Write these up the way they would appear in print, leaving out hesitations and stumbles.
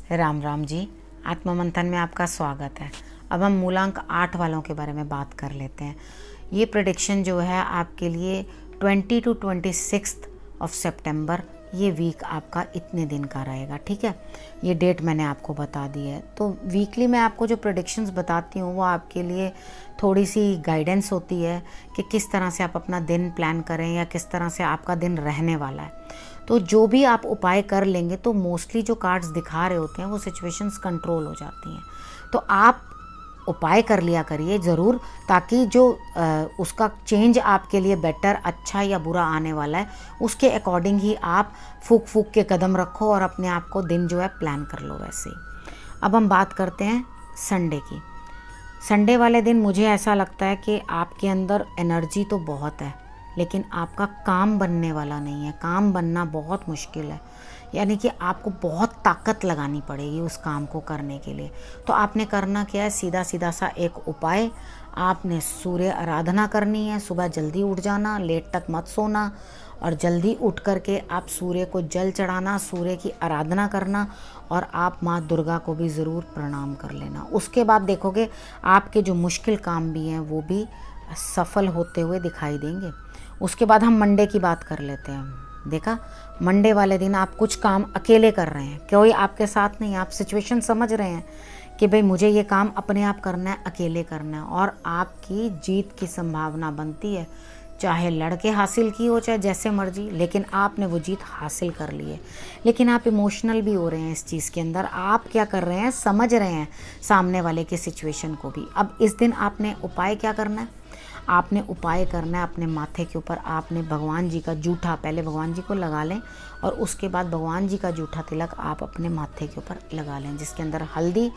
राम राम जी। आत्म मंथन में आपका स्वागत है। अब हम मूलांक 8 वालों के बारे में बात कर लेते हैं। ये प्रेडिक्शन जो है आपके लिए 20 to 26 ऑफ सितंबर, ये वीक आपका इतने दिन का रहेगा। ठीक है, ये डेट मैंने आपको बता दी है। तो वीकली मैं आपको जो प्रेडिक्शंस बताती हूँ वो आपके लिए थोड़ी सी गाइडेंस होती है कि किस तरह से आप अपना दिन प्लान करें या किस तरह से आपका दिन रहने वाला है। तो जो भी आप उपाय कर लेंगे तो मोस्टली जो कार्ड्स दिखा रहे होते हैं वो सिचुएशंस कंट्रोल हो जाती हैं। तो आप उपाय कर लिया करिए ज़रूर, ताकि जो उसका चेंज आपके लिए बेटर, अच्छा या बुरा आने वाला है उसके अकॉर्डिंग ही आप फूक फूक के कदम रखो और अपने आप को दिन जो है प्लान कर लो वैसे ही। अब हम बात करते हैं संडे की। संडे वाले दिन मुझे ऐसा लगता है कि आपके अंदर एनर्जी तो बहुत है, लेकिन आपका काम बनने वाला नहीं है। काम बनना बहुत मुश्किल है, यानी कि आपको बहुत ताकत लगानी पड़ेगी उस काम को करने के लिए। तो आपने करना क्या है, सीधा सीधा सा एक उपाय, आपने सूर्य आराधना करनी है। सुबह जल्दी उठ जाना, लेट तक मत सोना, और जल्दी उठ करके आप सूर्य को जल चढ़ाना, सूर्य की आराधना करना, और आप माँ दुर्गा को भी ज़रूर प्रणाम कर लेना। उसके बाद देखोगे आपके जो मुश्किल काम भी हैं वो भी सफल होते हुए दिखाई देंगे। उसके बाद हम मंडे की बात कर लेते हैं। देखा, मंडे वाले दिन आप कुछ काम अकेले कर रहे हैं, कोई आपके साथ नहीं। आप सिचुएशन समझ रहे हैं कि भाई मुझे ये काम अपने आप करना है, अकेले करना है, और आपकी जीत की संभावना बनती है। चाहे लड़के हासिल की हो, चाहे जैसे मर्जी, लेकिन आपने वो जीत हासिल कर ली है। लेकिन आप इमोशनल भी हो रहे हैं इस चीज़ के अंदर। आप क्या कर रहे हैं, समझ रहे हैं सामने वाले की सिचुएशन को भी। अब इस दिन आपने उपाय क्या करना है, आपने उपाय करना है अपने माथे के ऊपर आपने भगवान जी का जूठा, पहले भगवान जी को लगा लें और उसके बाद भगवान जी का जूठा तिलक आप अपने माथे के ऊपर लगा लें, जिसके अंदर हल्दी,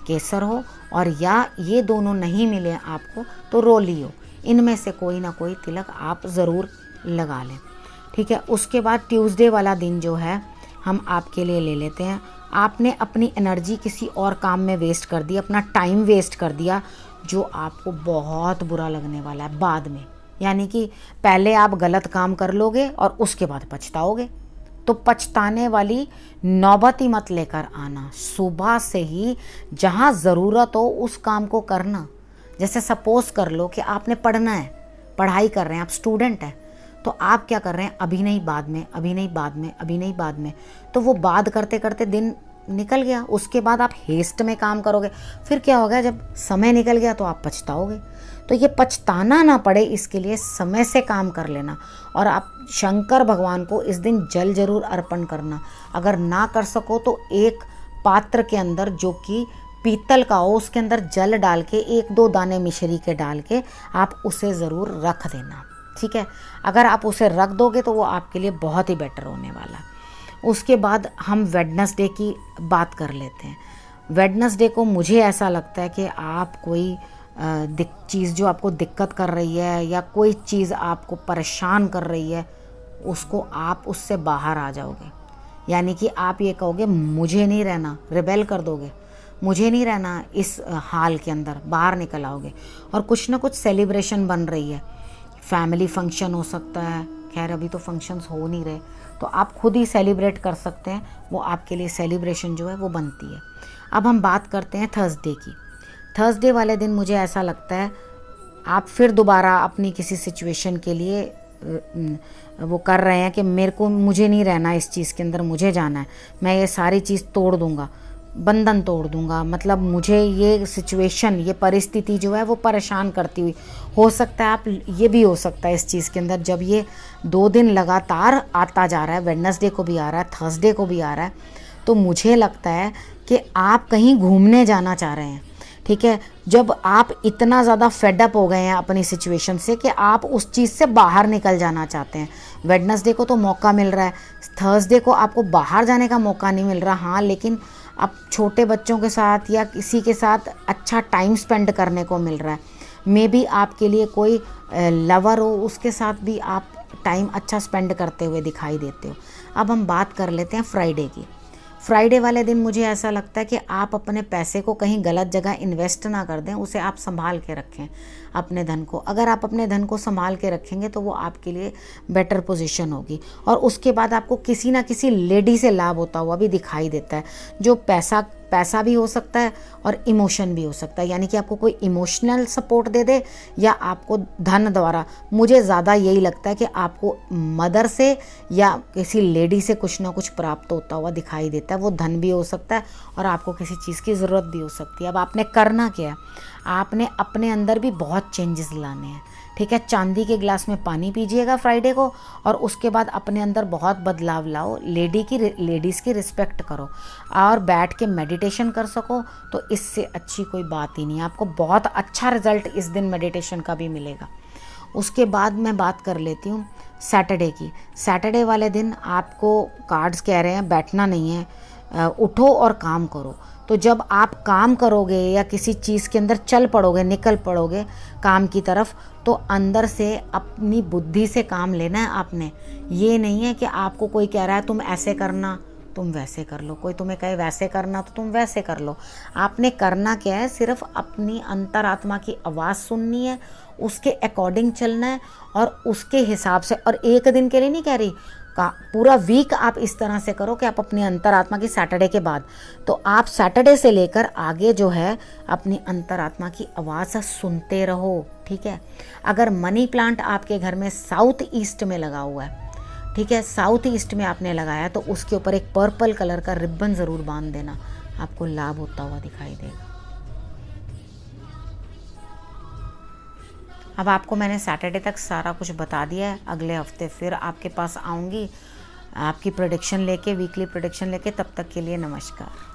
केसर हो, और या ये दोनों नहीं मिले आपको तो रोली हो। इनमें से कोई ना कोई तिलक आप ज़रूर लगा लें। ठीक है, उसके बाद ट्यूसडे वाला दिन जो है हम आपके लिए ले लेते हैं। आपने अपनी एनर्जी किसी और काम में वेस्ट कर दी, अपना टाइम वेस्ट कर दिया, जो आपको बहुत बुरा लगने वाला है बाद में। यानी कि पहले आप गलत काम कर लोगे और उसके बाद पछताओगे। तो पछताने वाली नौबत ही मत लेकर आना। सुबह से ही जहाँ ज़रूरत हो उस काम को करना। जैसे सपोज कर लो कि आपने पढ़ना है, पढ़ाई कर रहे हैं, आप स्टूडेंट हैं, तो आप क्या कर रहे हैं, अभी नहीं बाद में, अभी नहीं बाद में, अभी नहीं बाद में। तो वो बाद करते करते दिन निकल गया। उसके बाद आप हेस्ट में काम करोगे, फिर क्या होगा, जब समय निकल गया तो आप पछताओगे। तो ये पछताना ना पड़े, इसके लिए समय से काम कर लेना। और आप शंकर भगवान को इस दिन जल जरूर अर्पण करना। अगर ना कर सको तो एक पात्र के अंदर जो कि पीतल का हो, उसके अंदर जल डाल के 1-2 दाने मिश्री के डाल के आप उसे ज़रूर रख देना। ठीक है, अगर आप उसे रख दोगे तो वो आपके लिए बहुत ही बेटर होने वाला है। उसके बाद हम वेडनेसडे की बात कर लेते हैं। वेडनेसडे को मुझे ऐसा लगता है कि आप कोई चीज़ जो आपको दिक्कत कर रही है या कोई चीज़ आपको परेशान कर रही है, उसको आप उससे बाहर आ जाओगे। यानी कि आप ये कहोगे मुझे नहीं रहना, रिबेल कर दोगे, मुझे नहीं रहना इस हाल के अंदर, बाहर निकल आओगे। और कुछ ना कुछ सेलिब्रेशन बन रही है, फैमिली फंक्शन हो सकता है, खैर अभी तो फंक्शंस हो नहीं रहे, तो आप खुद ही सेलिब्रेट कर सकते हैं। वो आपके लिए सेलिब्रेशन जो है वो बनती है। अब हम बात करते हैं थर्सडे की। थर्सडे वाले दिन मुझे ऐसा लगता है आप फिर दोबारा अपनी किसी सिचुएशन के लिए वो कर रहे हैं कि मुझे नहीं रहना इस चीज़ के अंदर, मुझे जाना है, मैं ये सारी चीज़ तोड़ दूंगा, बंधन तोड़ दूंगा। मतलब मुझे ये सिचुएशन, ये परिस्थिति जो है वो परेशान करती हुई हो सकता है। आप ये भी हो सकता है इस चीज़ के अंदर, जब ये 2 दिन लगातार आता जा रहा है, वेडनेसडे को भी आ रहा है, थर्सडे को भी आ रहा है, तो मुझे लगता है कि आप कहीं घूमने जाना चाह रहे हैं। ठीक है, जब आप इतना ज़्यादा फेडअप हो गए हैं अपनी सिचुएशन से कि आप उस चीज़ से बाहर निकल जाना चाहते हैं। वेडनेसडे को तो मौका मिल रहा है, थर्सडे को आपको बाहर जाने का मौका नहीं मिल रहा। हाँ, लेकिन आप छोटे बच्चों के साथ या किसी के साथ अच्छा टाइम स्पेंड करने को मिल रहा है। मे बी आपके लिए कोई लवर हो, उसके साथ भी आप टाइम अच्छा स्पेंड करते हुए दिखाई देते हो। अब हम बात कर लेते हैं फ्राइडे की। फ्राइडे वाले दिन मुझे ऐसा लगता है कि आप अपने पैसे को कहीं गलत जगह इन्वेस्ट ना कर दें, उसे आप संभाल के रखें अपने धन को। अगर आप अपने धन को संभाल के रखेंगे तो वो आपके लिए बेटर पोजीशन होगी। और उसके बाद आपको किसी ना किसी लेडी से लाभ होता हुआ भी दिखाई देता है, जो पैसा भी हो सकता है और इमोशन भी हो सकता है, यानी कि आपको कोई इमोशनल सपोर्ट दे दे या आपको धन द्वारा। मुझे ज़्यादा यही लगता है कि आपको मदर से या किसी लेडी से कुछ ना कुछ प्राप्त होता हुआ दिखाई देता है। वो धन भी हो सकता है और आपको किसी चीज़ की ज़रूरत भी हो सकती है। अब आपने करना क्या है, आपने अपने अंदर भी बहुत चेंजेस लाने हैं, ठीक है। चांदी के गिलास में पानी पीजिएगा फ्राइडे को, और उसके बाद अपने अंदर बहुत बदलाव लाओ। लेडीज़ की रिस्पेक्ट करो और बैठ के मेडिटेशन कर सको तो इससे अच्छी कोई बात ही नहीं है। आपको बहुत अच्छा रिजल्ट इस दिन मेडिटेशन का भी मिलेगा। उसके बाद मैं बात कर लेती हूँ सैटरडे की। सैटरडे वाले दिन आपको कार्ड्स कह रहे हैं बैठना नहीं है, उठो और काम करो। तो जब आप काम करोगे या किसी चीज़ के अंदर चल पड़ोगे, निकल पड़ोगे काम की तरफ, तो अंदर से अपनी बुद्धि से काम लेना है आपने। ये नहीं है कि आपको कोई कह रहा है तुम ऐसे करना तुम वैसे कर लो, कोई तुम्हें कहे वैसे करना तो तुम वैसे कर लो। आपने करना क्या है, सिर्फ अपनी अंतरात्मा की आवाज़ सुननी है, उसके अकॉर्डिंग चलना है और उसके हिसाब से। और एक दिन के लिए नहीं कह रही, का पूरा वीक आप इस तरह से करो कि आप अपनी अंतरात्मा की सैटरडे के बाद, तो आप सैटरडे से लेकर आगे जो है अपनी अंतरात्मा की आवाज़ सुनते रहो, ठीक है। अगर मनी प्लांट आपके घर में साउथ ईस्ट में लगा हुआ है, ठीक है, साउथ ईस्ट में आपने लगाया, तो उसके ऊपर एक पर्पल कलर का रिबन ज़रूर बांध देना, आपको लाभ होता हुआ दिखाई देगा। अब आपको मैंने सैटरडे तक सारा कुछ बता दिया है। अगले हफ्ते फिर आपके पास आऊँगी आपकी प्रेडिक्शन लेके, वीकली प्रेडिक्शन लेके। तब तक के लिए नमस्कार।